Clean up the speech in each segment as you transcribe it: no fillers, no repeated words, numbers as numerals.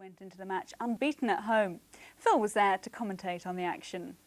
went into the match unbeaten at home. Phil was there to commentate on the action.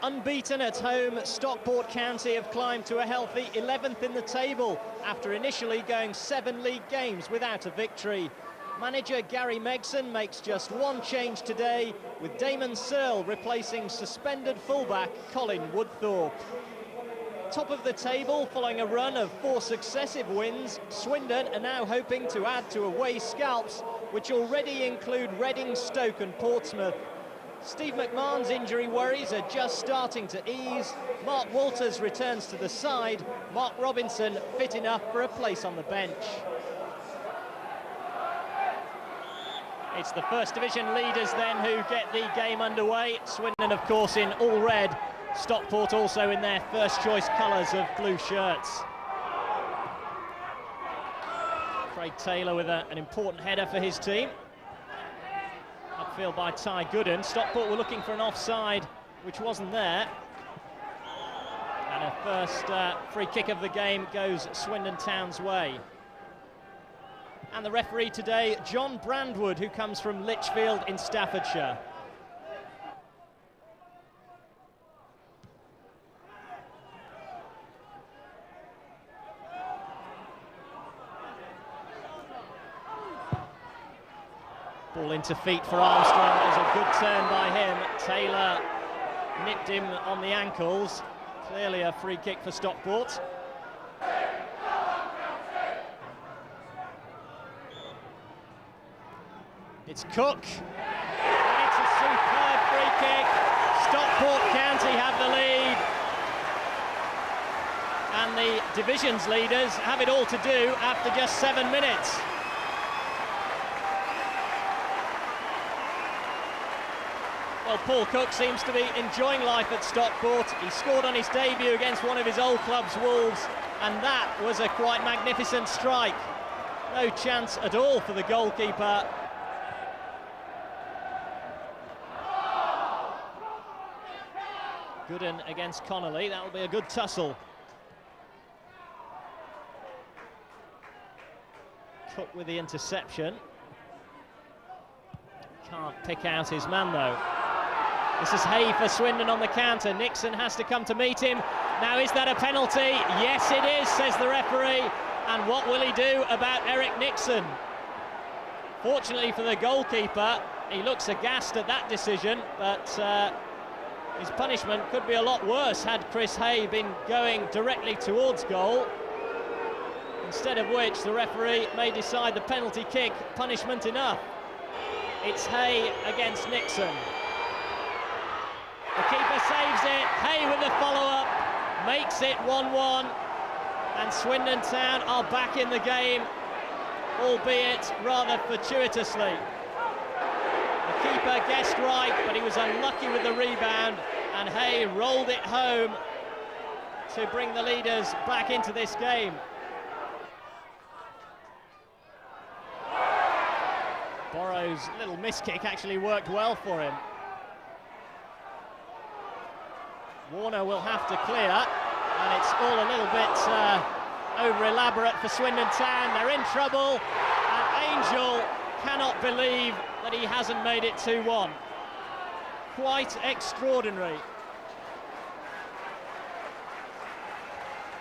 Unbeaten at home, Stockport County have climbed to a healthy 11th in the table after initially going 7 league games without a victory. Manager Gary Megson makes just one change today, with Damon Searle replacing suspended fullback Colin Woodthorpe. Top of the table following a run of 4 successive wins, Swindon are now hoping to add to away scalps, which already include Reading, Stoke and Portsmouth. Steve McMahon's injury worries are just starting to ease. Mark Walters returns to the side. Mark Robinson fit enough for a place on the bench. It's the First Division leaders then who get the game underway. Swindon, of course, in all red. Stockport also in their first choice colours of blue shirts. Craig Taylor with an important header for his team. Upfield by Ty Gooden. Stockport were looking for an offside, which wasn't there. And a first free kick of the game goes Swindon Town's way. And the referee today, John Brandwood, who comes from Lichfield in Staffordshire. Ball into feet for Armstrong. It was a good turn by him. Taylor nipped him on the ankles. Clearly a free kick for Stockport. It's Cook. And it's a superb free kick. Stockport County have the lead. And the division's leaders have it all to do after just 7 minutes. Well, Paul Cook seems to be enjoying life at Stockport. He scored on his debut against one of his old clubs, Wolves, and that was a quite magnificent strike. No chance at all for the goalkeeper. Gooden against Connolly, that will be a good tussle. Cook with the interception. Can't pick out his man though. This is Hay for Swindon on the counter. Nixon has to come to meet him. Now, is that a penalty? Yes, it is, says the referee. And what will he do about Eric Nixon? Fortunately for the goalkeeper, he looks aghast at that decision, but his punishment could be a lot worse had Chris Hay been going directly towards goal. Instead of which, the referee may decide the penalty kick punishment enough. It's Hay against Nixon. The keeper saves it. Hay with the follow-up, makes it 1-1, and Swindon Town are back in the game, albeit rather fortuitously. The keeper guessed right, but he was unlucky with the rebound, and Hay rolled it home to bring the leaders back into this game. Borrow's little miss kick actually worked well for him. Warner will have to clear, and it's all a little bit over-elaborate for Swindon Town. They're in trouble, and Angel cannot believe that he hasn't made it 2-1. Quite extraordinary.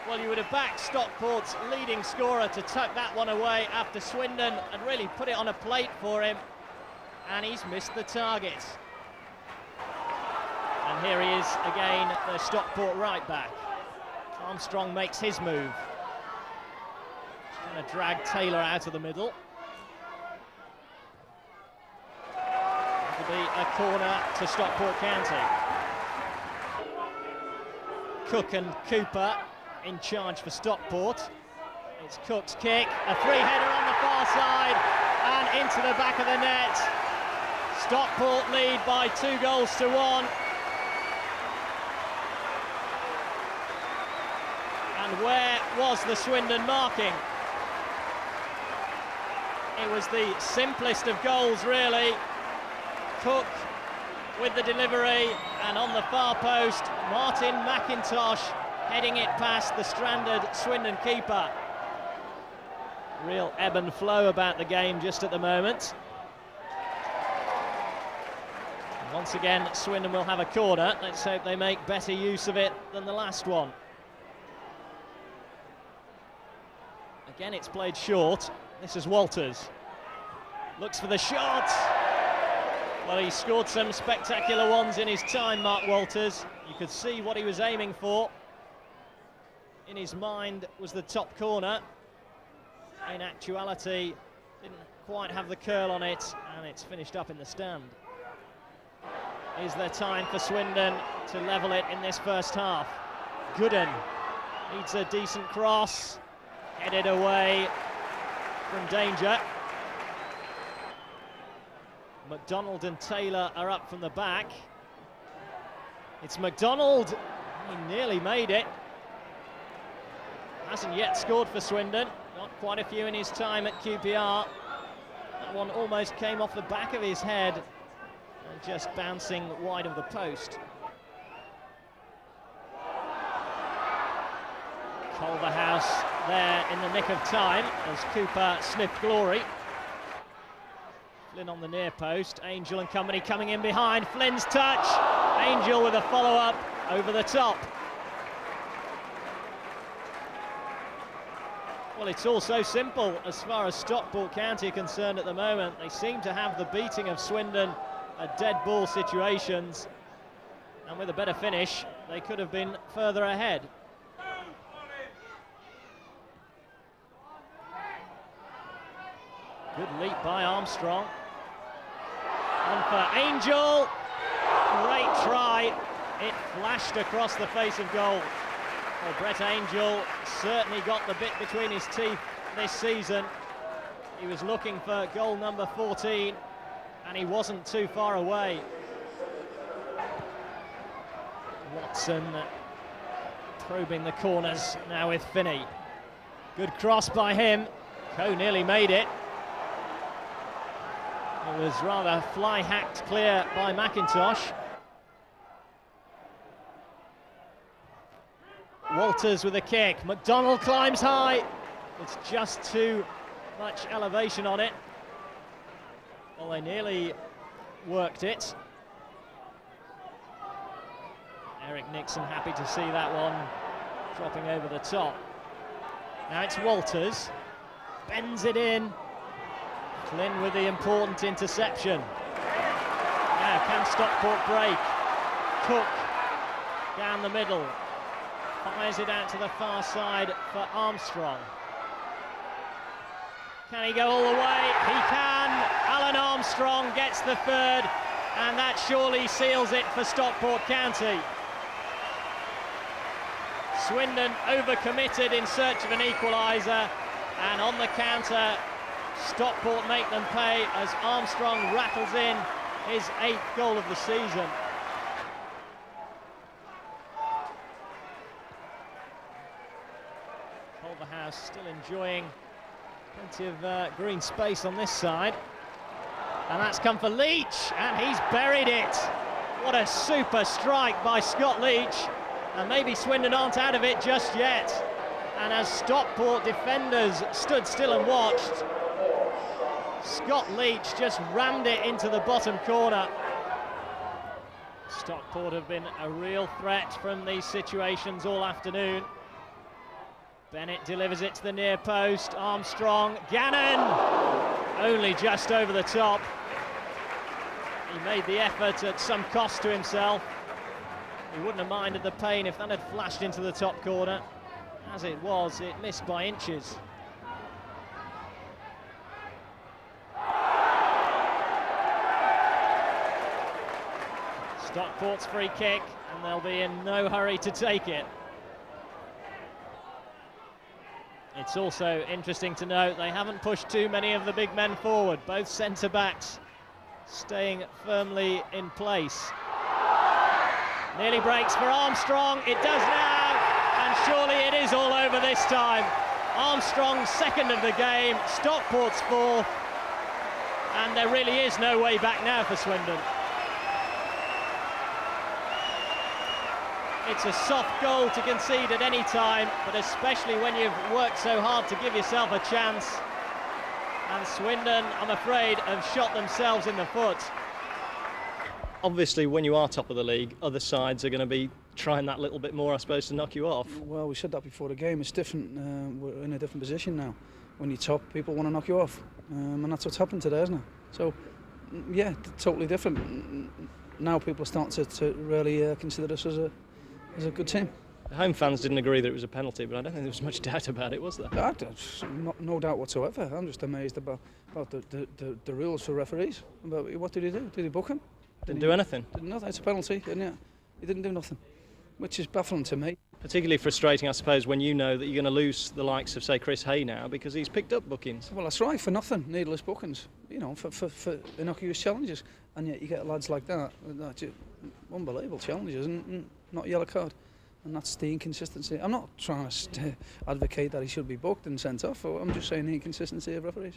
Well, you would have backed Stockport's leading scorer to tuck that one away after Swindon and really put it on a plate for him, and he's missed the target. And here he is again, the Stockport right back. Armstrong makes his move. Trying to drag Taylor out of the middle. It'll be a corner to Stockport County. Cook and Cooper in charge for Stockport. It's Cook's kick, a free header on the far side and into the back of the net. Stockport lead by 2-1. And where was the Swindon marking? It was the simplest of goals, really. Cook with the delivery, and on the far post, Martin McIntosh heading it past the stranded Swindon keeper. Real ebb and flow about the game just at the moment. And once again, Swindon will have a corner. Let's hope they make better use of it than the last one. Again, it's played short. This is Walters. Looks for the shot. Well, he scored some spectacular ones in his time, Mark Walters. You could see what he was aiming for. In his mind was the top corner. In actuality, didn't quite have the curl on it, and it's finished up in the stand. Is there time for Swindon to level it in this first half? Gooden needs a decent cross, headed away from danger. McDonald and Taylor are up from the back. It's McDonald, he nearly made it. Hasn't yet scored for Swindon. Got quite a few in his time at QPR. That one almost came off the back of his head and just bouncing wide of the post. Culverhouse there in the nick of time as Cooper sniffed glory. Flynn on the near post, Angel and company coming in behind. Flynn's touch, Angel with a follow-up over the top. Well, it's all so simple as far as Stockport County are concerned at the moment. They seem to have the beating of Swindon at dead ball situations, and with a better finish, they could have been further ahead. Good leap by Armstrong. On for Angel. Great try. It flashed across the face of goal. Well, Brett Angel certainly got the bit between his teeth this season. He was looking for goal number 14, and he wasn't too far away. Watson probing the corners now with Finney. Good cross by him. Coe nearly made it. It was rather fly-hacked clear by McIntosh. Walters with a kick. McDonald climbs high. It's just too much elevation on it. Well, they nearly worked it. Eric Nixon happy to see that one dropping over the top. Now it's Walters. Bends it in. Flynn with the important interception. Now can Stockport break? Cook down the middle. Fires it out to the far side for Armstrong. Can he go all the way? He can. Alan Armstrong gets the third, and that surely seals it for Stockport County. Swindon overcommitted in search of an equaliser, and on the counter, Stockport make them pay as Armstrong rattles in his 8th goal of the season. Culverhouse still enjoying plenty of green space on this side. And that's come for Leach, and he's buried it. What a super strike by Scott Leach. And maybe Swindon aren't out of it just yet. And as Stockport defenders stood still and watched, Scott Leach just rammed it into the bottom corner. Stockport have been a real threat from these situations all afternoon. Bennett delivers it to the near post. Armstrong, Gannon, only just over the top. He made the effort at some cost to himself. He wouldn't have minded the pain if that had flashed into the top corner. As it was, it missed by inches. Stockport's free kick, and they'll be in no hurry to take it. It's also interesting to note they haven't pushed too many of the big men forward, both centre-backs staying firmly in place. Nearly breaks for Armstrong, it does now, and surely it is all over this time. Armstrong's second of the game, Stockport's fourth, and there really is no way back now for Swindon. It's a soft goal to concede at any time, but especially when you've worked so hard to give yourself a chance. And Swindon, I'm afraid, have shot themselves in the foot. Obviously, when you are top of the league, other sides are going to be trying that little bit more, I suppose, to knock you off. Well, we said that before the game. It's different. We're in a different position now. When you're top, people want to knock you off. And that's what's happened today, isn't it? So, yeah, totally different. Now people are starting to really consider us as a good team. The home fans didn't agree that it was a penalty, but I don't think there was much doubt about it, was there? No doubt whatsoever. I'm just amazed about the rules for referees. About what did he do? Did he book him? Didn't do anything. Did nothing. It's a penalty, isn't it? He didn't do nothing, which is baffling to me. Particularly frustrating, I suppose, when you know that you're going to lose the likes of, say, Chris Hay now because he's picked up bookings. Well, that's right, for nothing, needless bookings, you know, for innocuous challenges. And yet you get lads like that, unbelievable challenges, and not a yellow card. And that's the inconsistency. I'm not trying to advocate that he should be booked and sent off. I'm just saying the inconsistency of referees.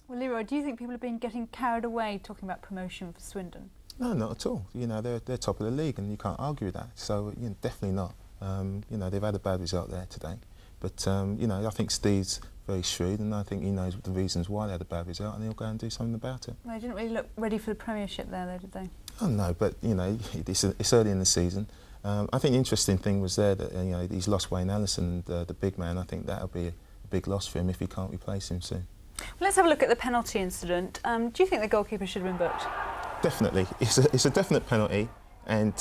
Well, Leroy, do you think people have been getting carried away talking about promotion for Swindon? No, not at all. You know, they're top of the league, and you can't argue with that. So, you know, definitely not. You know, they've had a bad result there today. But, you know, I think Steve's very shrewd, and I think he knows the reasons why they had a bad result, and he'll go and do something about it. They didn't really look ready for the Premiership there, though, did they? Oh, no, but, you know, it's early in the season. I think the interesting thing was there that, you know, he's lost Wayne Allison, the big man. I think that'll be a big loss for him if he can't replace him soon. Well, let's have a look at the penalty incident. Do you think the goalkeeper should have been booked? Definitely. It's a definite penalty, and,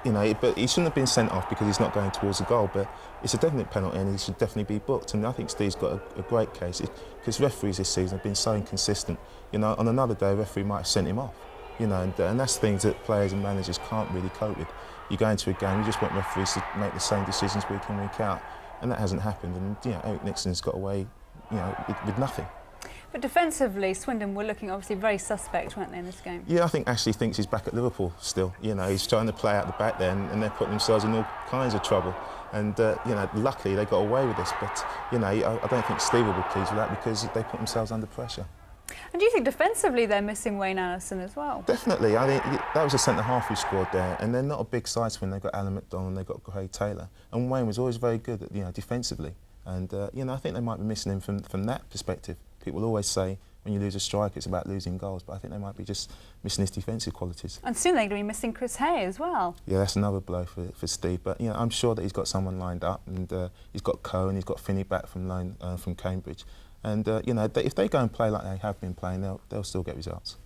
you know, but he shouldn't have been sent off because he's not going towards the goal, but it's a definite penalty and he should definitely be booked. And I think Steve's got a great case, because referees this season have been so inconsistent. You know, on another day, a referee might have sent him off, you know, and that's things that players and managers can't really cope with. You go into a game, you just want referees to make the same decisions week in, week out, and that hasn't happened. And, you know, Eric Nixon's got away, you know, with nothing. But defensively, Swindon were looking obviously very suspect, weren't they, in this game? Yeah, I think Ashley thinks he's back at Liverpool still. You know, he's trying to play out the back there, and they're putting themselves in all kinds of trouble. And, you know, luckily they got away with this. But, you know, I don't think Steve will be pleased with that because they put themselves under pressure. And do you think defensively they're missing Wayne Allison as well? Definitely. I think that was a centre-half who scored there, and they're not a big side swing. They've got Alan McDonald and they've got Craig Taylor. And Wayne was always very good, you know, defensively. And, you know, I think they might be missing him from that perspective. People always say when you lose a strike, it's about losing goals, but I think they might be just missing his defensive qualities. And soon they're going to be missing Chris Hay as well. Yeah, that's another blow for Steve. But, you know, I'm sure that he's got someone lined up, and he's got Coe and he's got Finney back from loan from Cambridge. And, you know, if they go and play like they have been playing, they'll still get results.